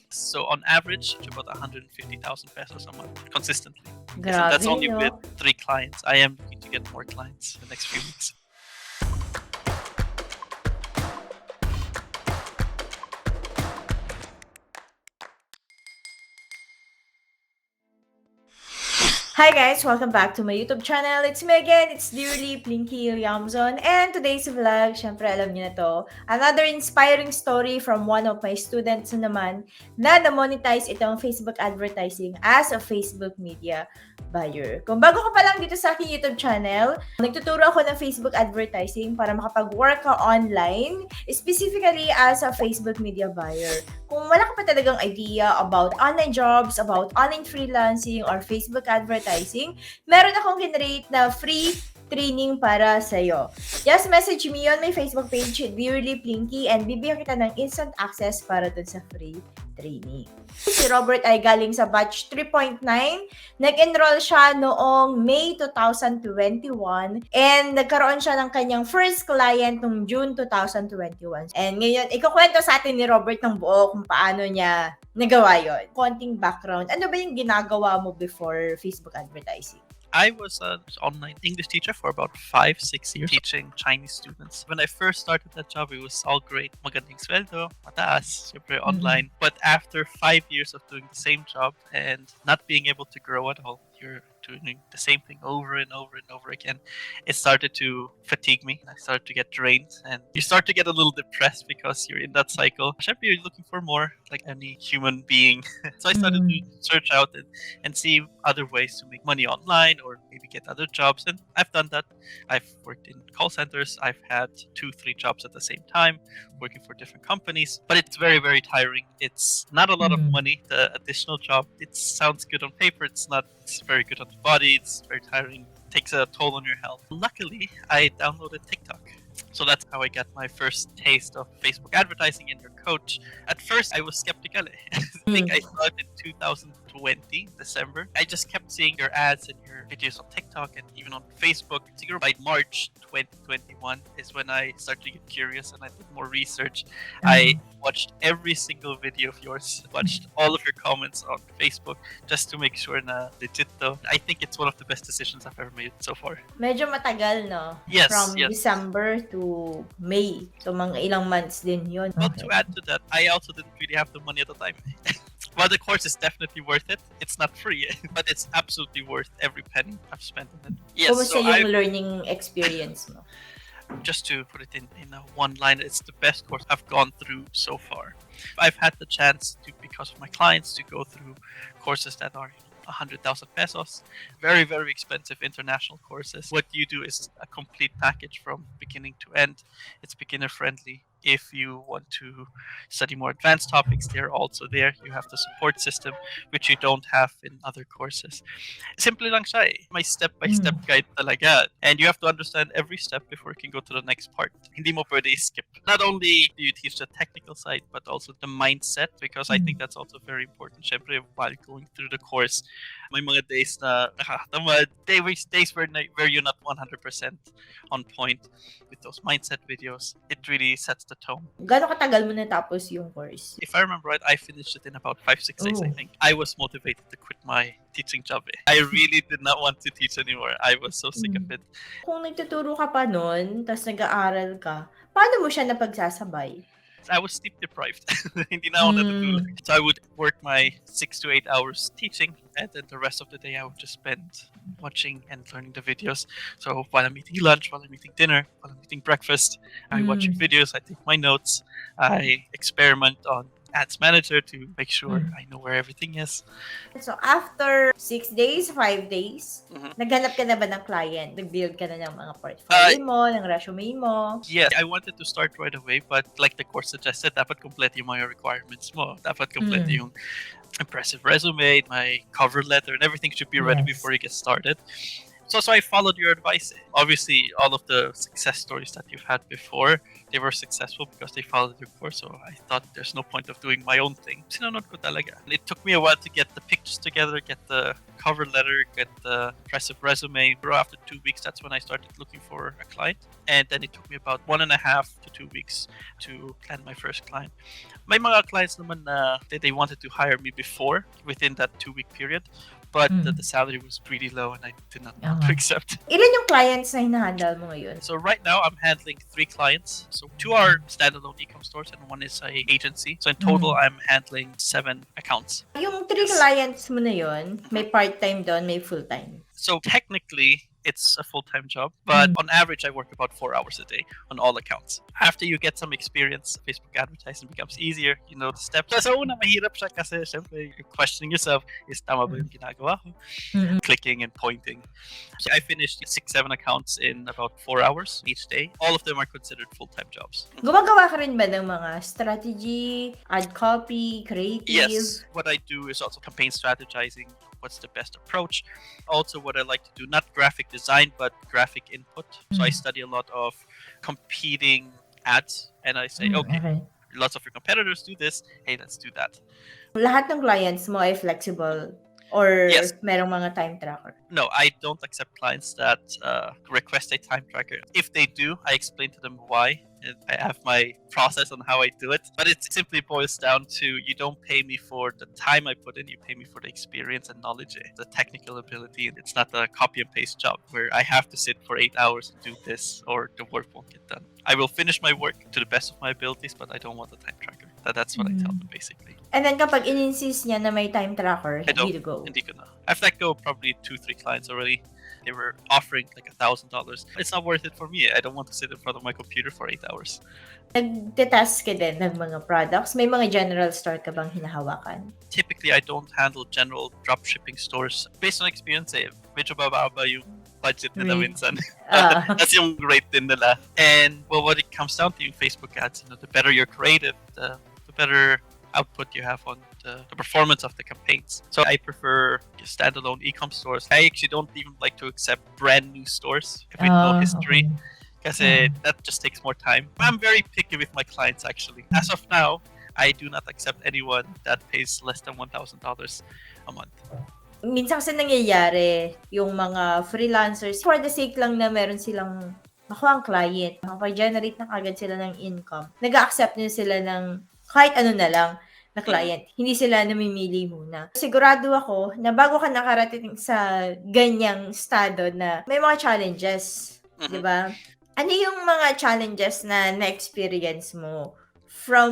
So on average, it's about 150,000 pesos a month consistently. Yes, and Grabe, that's only no? with 3 clients. I am looking to get more clients in the next few weeks. Hi guys! Welcome back to my YouTube channel. It's me again. It's dearly Plinky, and today's vlog, syempre alam niyo na to, another inspiring story from one of my students na naman na na-monetize itong Facebook advertising as a Facebook media buyer. Kung bago ka pa lang dito sa aking YouTube channel, nagtuturo ako ng Facebook advertising para makapag-work ka online, specifically as a Facebook media buyer. Kung wala ka pa talagang idea about online jobs, about online freelancing, or Facebook advertising, meron akong generate na free training para sa'yo. Just message me on my Facebook page, Dearly Plinky, and bibigyan kita ng instant access para dun sa free training. Si Robert ay galing sa batch 3.9. Nag-enroll siya noong May 2021 and nagkaroon siya ng kanyang first client noong June 2021. And ngayon, ikukwento sa atin ni Robert ng buo kung paano niya nagawa yon. Konting background. Ano ba yung ginagawa mo before Facebook advertising? I was an online English teacher for about 5-6 years, teaching Chinese students. When I first started that job, it was all great. Magandang sweldo, mataas, syempre online. But after 5 years of doing the same job and not being able to grow at all, you're doing the same thing over and over and over again, it started to fatigue me. I started to get drained, and you start to get a little depressed because you're in that cycle. Syempre, you're looking for more, like any human being. So I started to search out and see other ways to make money online or maybe get other jobs, and I've done that. I've worked in call centers. I've had 2-3 jobs at the same time, working for different companies, but it's very, very tiring. It's not a lot of money. The additional job, it sounds good on paper. It's not. It's very good on the body. It's very tiring. Takes a toll on your health. Luckily, I downloaded TikTok. So that's how I got my first taste of Facebook advertising and your coach. At first, I was skeptical. I think I saw it in 2020, December. I just kept seeing your ads and your videos on TikTok and even on Facebook. By March 2021 is when I started to get curious and I did more research. I watched every single video of yours, watched all of your comments on Facebook just to make sure na legit to. I think it's one of the best decisions I've ever made so far. Medyo matagal, no? Yes, From yes. December to May. So, mga ilang months din yun. Well, to add to that, I also didn't really have the money at the time. While the course is definitely worth it, it's not free, but it's absolutely worth every penny I've spent on it. Yes, Kumusta yung learning experience mo? Just to put it in one line, it's the best course I've gone through so far. I've had the chance to, because of my clients, to go through courses that are 100,000 pesos. Very, very expensive international courses. What you do is a complete package from beginning to end. It's beginner friendly. If you want to study more advanced topics, they're also there. You have the support system, which you don't have in other courses. Simple lang siya eh. May step-by-step guide talaga. And you have to understand every step before you can go to the next part. Hindi mo pwede skip. Not only do you teach the technical side, but also the mindset, because I think that's also very important. Syempre, while going through the course, may mga days na nakakatamad. Days where you're not 100% on point with those mindset videos. It really sets the tone. Gano'ng katagal mo natapos yung course? If I remember right, I finished it in about 5-6 days, I think. I was motivated to quit my teaching job. I really did not want to teach anymore. I was so sick of it. Kung nagtuturo ka pa nun, tapos nag-aaral ka, paano mo siya napagsasabay? I was sleep deprived. Hindi na ako natutulog. So I would work my 6 to 8 hours teaching, and then the rest of the day I would just spend watching and learning the videos. So while I'm eating lunch, while I'm eating dinner, while I'm eating breakfast, I watch your videos, I take my notes, I experiment on Ads Manager to make sure I know where everything is. So after 6 days, 5 days, naghanap ka na ba ng client? Nag-build ka na ng mga portfolio mo, ng resume mo? Yes, I wanted to start right away, but like the course suggested, dapat complete yung mga requirements mo. Dapat complete yung impressive resume, my cover letter, and everything should be ready before you get started. So I followed your advice. Obviously, all of the success stories that you've had before, they were successful because they followed your course. So I thought there's no point of doing my own thing. Sinunod ko talaga. It took me a while to get the pictures together, get the cover letter, get the impressive resume. But after 2 weeks, that's when I started looking for a client. And then it took me about 1.5 to 2 weeks to land my first client. May mga clients naman na they wanted to hire me before, within that 2-week period. But the salary was pretty low and I did not want to accept. Ilan yung clients na hinahandle mo ngayon? So right now I'm handling 3 clients. So 2 are standalone e-com stores and 1 is a agency. So in total I'm handling 7 accounts. Yung 3 clients mo na yun, may part-time doon, may full-time. So technically it's a full-time job, but on average I work about 4 hours a day on all accounts. After you get some experience, Facebook advertising becomes easier. You know the steps. So una mahirap siya kasi syempre you're questioning yourself, is tama ba yung ginagawa ko? Clicking and pointing. So I finished 6-7 accounts in about 4 hours each day. All of them are considered full-time jobs. Gumagawa ka rin ba ng mga strategy, ad copy, creative? Yes. What I do is also campaign strategizing. What's the best approach? Also, what I like to do, not graphic design, but graphic input. So I study a lot of competing ads and I say, okay, lots of your competitors do this. Hey, let's do that. Lahat ng clients mo ay flexible or merong mga time tracker? No, I don't accept clients that request a time tracker. If they do, I explain to them why. I have my process on how I do it, but it simply boils down to you don't pay me for the time I put in, you pay me for the experience and knowledge, the technical ability. It's not a copy and paste job where I have to sit for 8 hours and do this or the work won't get done. I will finish my work to the best of my abilities, but I don't want a time tracker. That's what I tell them basically. And then kapag in-insist niya na may time tracker, hindi to go. Hindi ko na. I've let go probably 2-3 clients already. They were offering like $1,000. It's not worth it for me. I don't want to sit in front of my computer for 8 hours. Nagtetask ka din ng mga products? May mga general store ka bang hinahawakan? Typically, I don't handle general dropshipping stores. Based on experience, medyo bababa yung budget nila minsan. That's yung rate din nila. And well, what it comes down to yung Facebook ads, the better you're creative, the better output you have on the performance of the campaigns. So I prefer standalone e-com stores. I actually don't even like to accept brand new stores with no history. Because that just takes more time. I'm very picky with my clients actually. As of now, I do not accept anyone that pays less than $1,000 a month. Minsan kasi nangyayari yung mga freelancers for the sake lang na meron silang makuha ang client, makapag-generate na kagad sila ng income. Nag-accept nyo sila ng kahit ano na lang na client. Hindi sila namimili muna. Sigurado ako na bago ka nakarating sa ganyang estado na may mga challenges. Di ba? Ano yung mga challenges na na-experience mo from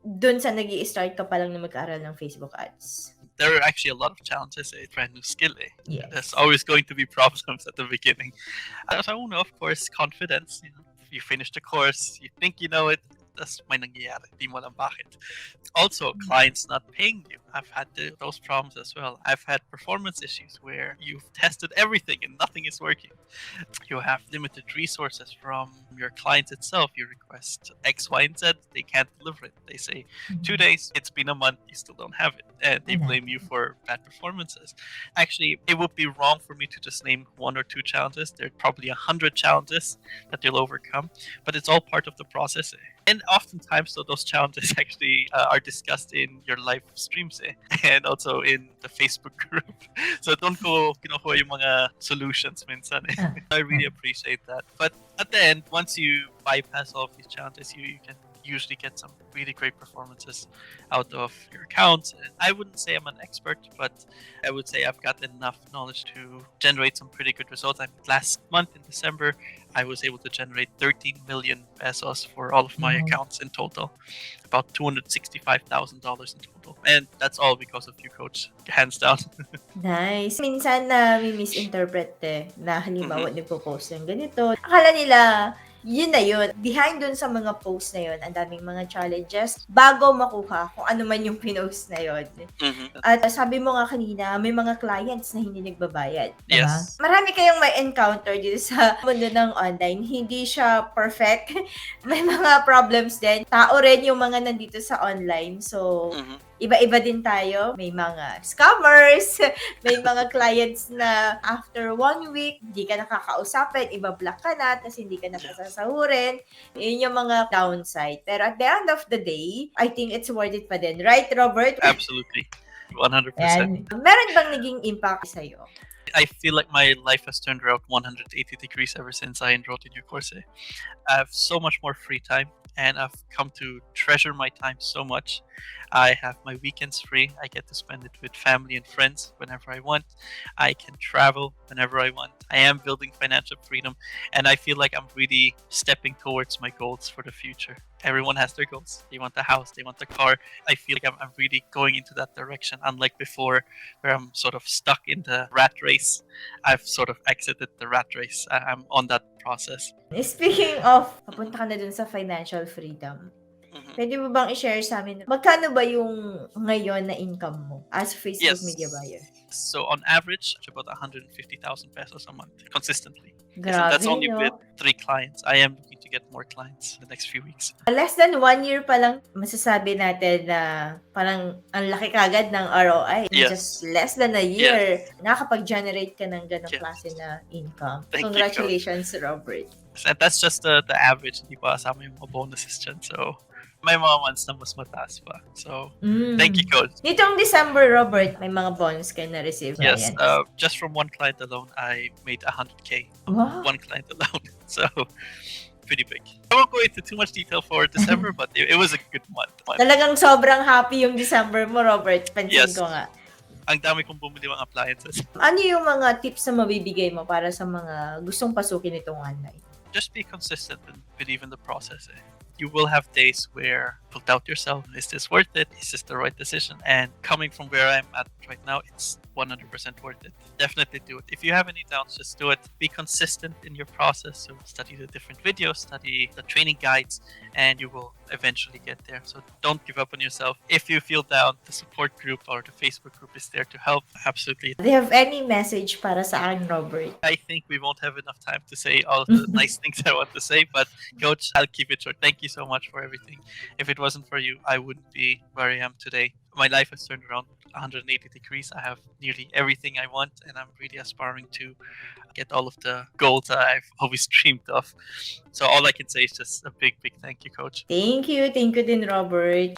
dun sa nag-i-start ka pa lang na mag-aaral ng Facebook ads? There are actually a lot of challenges. It's a brand new skill. Yes. There's always going to be problems at the beginning. So, of course, confidence. You finish the course, you think you know it, tas may nangyayari, di mo alam bakit. Also, clients not paying you. I've had those problems as well. I've had performance issues where you've tested everything and nothing is working. You have limited resources from your clients itself. You request X, Y, and Z, they can't deliver it. They say 2 days, it's been a month, you still don't have it. And they blame you for bad performances. Actually, it would be wrong for me to just name 1 or 2 challenges. There are probably 100 challenges that you'll overcome, but it's all part of the process. And oftentimes, so those challenges actually are discussed in your live streams and also in the Facebook group. So don't go kinukuha yung mga solutions minsan. I really appreciate that. But at the end, once you bypass all of these challenges, you can usually get some really great performances out of your accounts. And I wouldn't say I'm an expert, but I would say I've got enough knowledge to generate some pretty good results. Last month in December, I was able to generate 13 million pesos for all of my accounts in total, about $265,000 in total. And that's all because of you, Coach. Hands down. Nice. Minsan na misinterpret na halimbawa nagpo-post ng ganito. Akala nila, yun na yun. Behind dun sa mga post na yun, ang daming mga challenges bago makuha kung ano man yung pinost na yun. At sabi mo nga kanina, may mga clients na hindi nagbabayad. Diba? Yes. Marami kayong may encounter dito sa mundo ng online. Hindi siya perfect. May mga problems din. Tao rin yung mga nandito sa online. So, iba-iba din tayo. May mga scammers, may mga clients na after 1 week, hindi ka nakakausapin, iba-block ka na, tapos hindi ka nasasahurin. Yun yung mga downside. Pero at the end of the day, I think it's worth it pa din. Right, Robert? Absolutely. 100%. Yan. Meron bang naging impact sa'yo? I feel like my life has turned around 180 degrees ever since I enrolled in your course. I have so much more free time. and I've come to treasure my time so much. I have my weekends free. I get to spend it with family and friends whenever I want. I can travel whenever I want. I am building financial freedom, and I feel like I'm really stepping towards my goals for the future. Everyone has their goals. They want the house, they want the car. I feel like I'm really going into that direction, unlike before, where I'm sort of stuck in the rat race. I've sort of exited the rat race. I'm on that process. Speaking of, papunta ka na dun sa financial freedom. Pwede mo bang i-share sa amin, magkano ba yung ngayon na income mo as Facebook media buyer? So on average, about 150,000 pesos a month consistently. Grabe, So that's only no? with 3 clients. I am looking to get more clients in the next few weeks. Less than 1 year pa lang, masasabi natin na parang ang laki kagad ng ROI. In Yes. just less than a year, nakakapag-generate ka ng ganong Yes. klase na income. Thank you, Congratulations, Robert. And that's just the average. Hindi pa kasama yung mga bonuses dyan. So may mga months na mas mataas pa. So thank you, Coach. Nitong December, Robert, may mga bonus ka na receive. Yes, just from one client alone, I made 100K. Wow. One client alone. So pretty big. I won't go into too much detail for December, but it was a good month. Talagang sobrang happy yung December mo, Robert. Pansin ko nga. Ang dami kong bumili mga appliances. Ano yung mga tips na mabibigay mo para sa mga gustong pasukin itong online? Just be consistent and believe in the process. You will have days where you'll doubt yourself. Is this worth it? Is this the right decision? And coming from where I'm at right now, it's 100% worth it. Definitely do it. If you have any doubts, just do it. Be consistent in your process. So study the different videos, study the training guides, and you will eventually get there. So don't give up on yourself. If you feel down, the support group or the Facebook group is there to help. Absolutely. Do you have any message para sa akin, Robert? I think we won't have enough time to say all of the nice things I want to say, but Coach, I'll keep it short. Thank you so much for everything. If it wasn't for you, I wouldn't be where I am today. My life has turned around 180 degrees. I have nearly everything I want, and I'm really aspiring to get all of the goals that I've always dreamed of. So all I can say is just a big, big thank you, Coach. Thank you din, Robert.